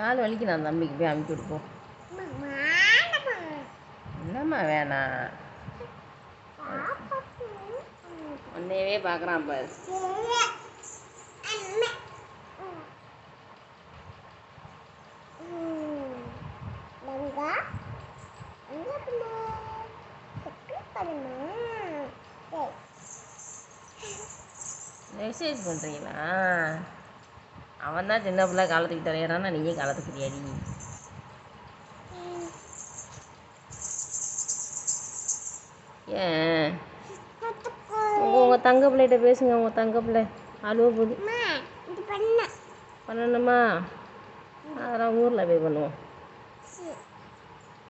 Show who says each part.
Speaker 1: கால் வலிக்கு நான் தம்பிக்கு போய் அமுக்கி கொடுப்போம். என்னம்மா வேணாம், உன்னையவே பார்க்குறான் பாரு. எக்ஸசைஸ் பண்ணுறீங்களா? அவன் தான் சின்ன பிள்ளை காலத்துக்கு தலையிறான்னா நீயே காலத்துக்கு தெரியாடி. ஏன் உங்கள் தங்க பிள்ளைகிட்ட பேசுங்க. உங்கள் தங்க பிள்ளை அழுவ போகுது. பண்ணணுமா? அதெல்லாம் ஊரில் போய் பண்ணுவோம்.